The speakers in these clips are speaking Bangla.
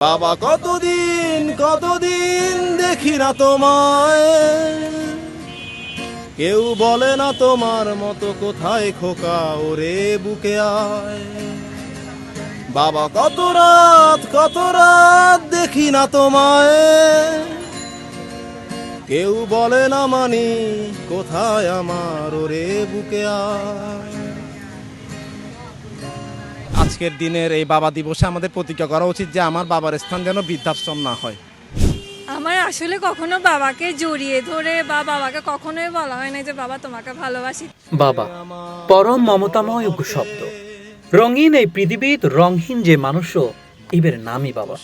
বাবা কতদিন কতদিন দেখি না তোমায়, কেউ বলে না তোমার মতো কোথায় খোকা ওরে বুকে আয়। বাবা কত রাত দেখি না তোমায়, কেউ বলে না মানি কোথায় আমার ওরে বুকে আয়। আজকের দিনের এই বাবা দিবসে আমাদের প্রতিজ্ঞা করা উচিত যে আমার বাবার স্থান যেন বৃদ্ধাশ্রম না হয়। আমার আসলে কখনো বাবাকে জড়িয়ে ধরে বা বাবাকে কখনোই বলা হয় না যে বাবা তোমাকে ভালোবাসি। বাবা পরম মমতাময় শব্দ। রঙিন এই পৃথিবীত রংহীন যে মানুষও ইবের নামই বাবা,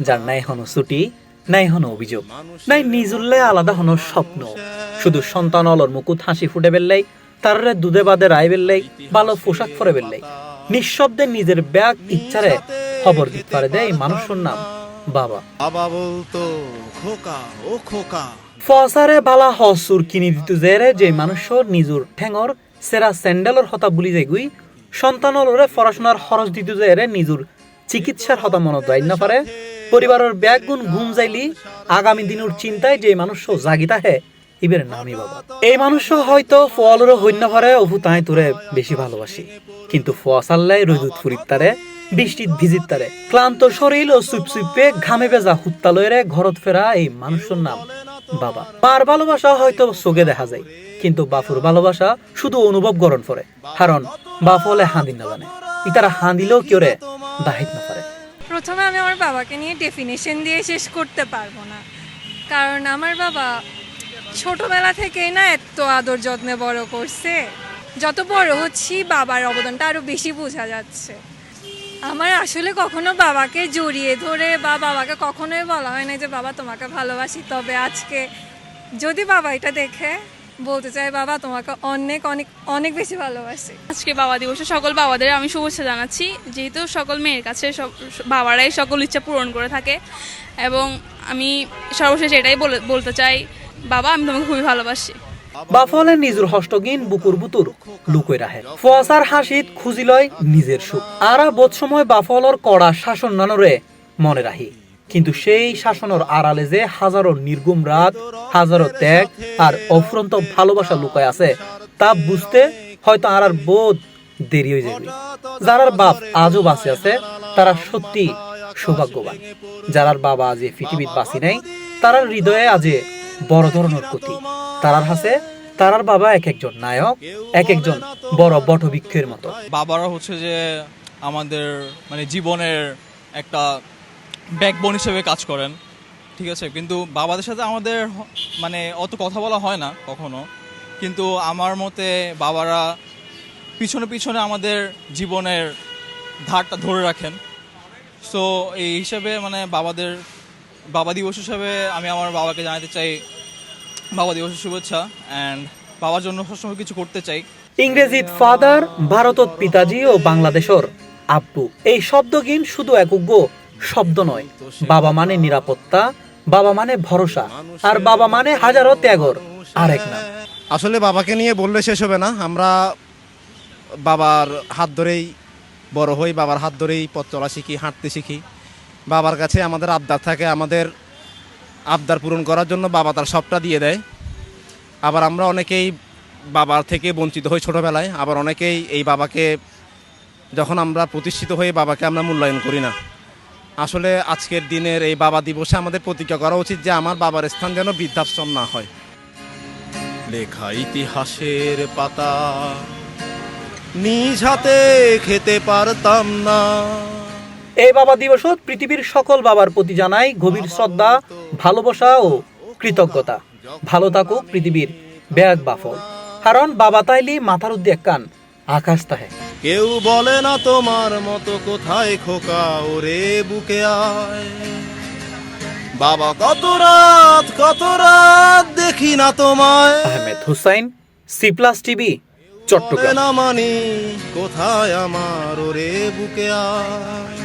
যার নাই হনো ছুটি, নাই হনো অভিযোগ, নাই নিজুল্লে আলাদা হনো স্বপ্ন। শুধু সন্তান অলর মুকুট হাসি ফুটে বেললেই, তাররে দুধে বাদে রায় বেললেই, ভালো পোশাক পরে বেললেই, নিঃশব্দে নিজের ব্যাগ ইচ্ছারে খবর দিতে পারে দেয় মানুষের নাম বাবা। বাবা বলতো খোকা ও খোকা, ফসারে বালা হসুর কিনি দিত যে মানুষের নিজুর ঠেঙর সেরা স্যান্ডেলর হতা বুলি যাইগুই, সন্তানরে পড়াশোনার খরচ দিত নিজুর চিকিৎসার হতা মনত দায় না পারে, পরিবারের ব্যাগ গুণ ঘুম যাইলি আগামী দিনের চিন্তায় যে মানুষ জাগিতা হে ইবের নামই বাবা। এই মানুষ হয়তো ফলরে হইন্য পারে অভু তাই তোরে বেশি ভালোবাসি, কিন্তু ফসাল্লাই রোদুত ফুরিত তারে, বৃষ্টিত ভিজিত তারে, ক্লান্ত শরীর ও সুপসুপে ঘামে বেজা হুত্তালয়রে ঘরত ফেরা এই মানুষের নাম বাবা। মার ভালোবাসা হয়তো চোখে দেখা যায়, কিন্তু বাপুর ভালোবাসা শুধু অনুভব গরণ করে, কারণ বাপ হলে হাঁদিন না জানে, ইতারা হাঁদিলেও কেউ রে দাহিত না পারে। প্রথমে আমি আমার বাবাকে নিয়ে ডেফিনেশন দিয়ে শেষ করতে পারবো না, কারণ আমার বাবা ছোটবেলা থেকেই না এত আদর যত্নে বড় করছে। যত বড় হচ্ছি বাবার অবদানটা আরো বেশি বোঝা যাচ্ছে। আমার আসলে কখনো বাবাকে জড়িয়ে ধরে বা বাবাকে কখনোই বলা হয় না যে বাবা তোমাকে ভালোবাসি। তবে আজকে যদি বাবা এটা দেখে বলতে চাই বাবা তোমাকে অনেক অনেক অনেক বেশি ভালোবাসি। আজকে বাবা দিবসে সকল বাবাদের আমি শুভেচ্ছা জানাচ্ছি, যেহেতু সকল মেয়ের কাছে বাবারাই সকল ইচ্ছা পূরণ করে থাকে। এবং আমি সর্বশেষ এটাই বলতে চাই, বাবা আমি তোমাকে খুবই ভালোবাসি। বাফলে নিজের হস্তগিন বুকুর বুতুর লুকই রাখে, ফসার হাসিত খুঁজি লয় নিজের সুখ। আরা বোধ সময় বাফলর কড়া শাসন নানরে মনে রাখি, কিন্তু সেই শাসনের আড়ালে যে হাজারো নির্গুম রাত, হাজারো ত্যাগ আর অফুরন্ত ভালোবাসা লুকায় আছে তা বুঝতে হয়তো আর বোধ দেরি হয়ে যাবে। যারার বাপ আজও বাঁচে আছে তারা সত্যি সৌভাগ্যবান। যারার বাবা আজ পৃথিবীত বাঁচি নাই তারার হৃদয়ে আজ বড় ধরনের ক্ষতি। তারার হাসে তারার বাবা এক একজন নায়ক, এক একজন বড় বটবৃক্ষের মতো। বাবারা হচ্ছে যে আমাদের মানে জীবনের একটা ব্যাকবোন হিসেবে কাজ করেন, ঠিক আছে। কিন্তু বাবাদের সাথে আমাদের মানে অত কথা বলা হয় না কখনো, কিন্তু আমার মতে বাবারা পিছনে পিছনে আমাদের জীবনের ধারটা ধরে রাখেন। সো এই হিসাবে মানে বাবা দিবস হিসাবে আমি আমার বাবাকে জানাতে চাই বাবা দিবসের শুভেচ্ছা, অ্যান্ড বাবার জন্য সবসময় কিছু করতে চাই। ইংরেজিত ফাদার, ভারতত পিতাজি ও বাংলাদেশর আব্বু, এই শব্দগিন শুধু একজ্ঞ শব্দ নয়। বাবা মানে নিরাপত্তা, বাবা মানে ভরসা, আর বাবা মানে হাজারো ত্যাগর আরেক নাম। আসলে বাবাকে নিয়ে বললে শেষ হবে না। আমরা বাবার হাত ধরেই বড় হই, বাবার হাত ধরেই পথ চলা শিখি, হাঁটতে শিখি। বাবার কাছে আমাদের আবদার থাকে, আমাদের আবদার পূরণ করার জন্য বাবা তার সবটা দিয়ে দেয়। আবার আমরা অনেকেই বাবার থেকে বঞ্চিত হই ছোটোবেলায়, আবার অনেকেই এই বাবাকে যখন আমরা প্রতিষ্ঠিত হই বাবাকে আমরা মূল্যায়ন করি না। আসলে আজকের দিনের এই বাবা দিবসে আমাদের প্রতিজ্ঞা করা উচিত যে আমার বাবার স্থান যেন বৃদ্ধাশ্রম না হয়। লেখা ইতিহাসের পাতা নিজ হাতে খেতে পারতাম না। এই বাবা দিবসত পৃথিবীর সকল বাবার প্রতি জানাই গভীর শ্রদ্ধা, ভালোবাসা ও কৃতজ্ঞতা। ভালো থাকুক পৃথিবীর ব্যাগ বাফল, কারণ বাবা তাইলি মাথার উদ্দে কান আকাশ তাহে। কেউ বলে না তোমার মতো কোথায় খোকা ওরে বুকে আয়। বাবা কত রাত দেখি না তোমায়। Ahmed Hussain, C+ TV, Chittagong. না মানি কোথায় আমার ওরে বুকে আয়।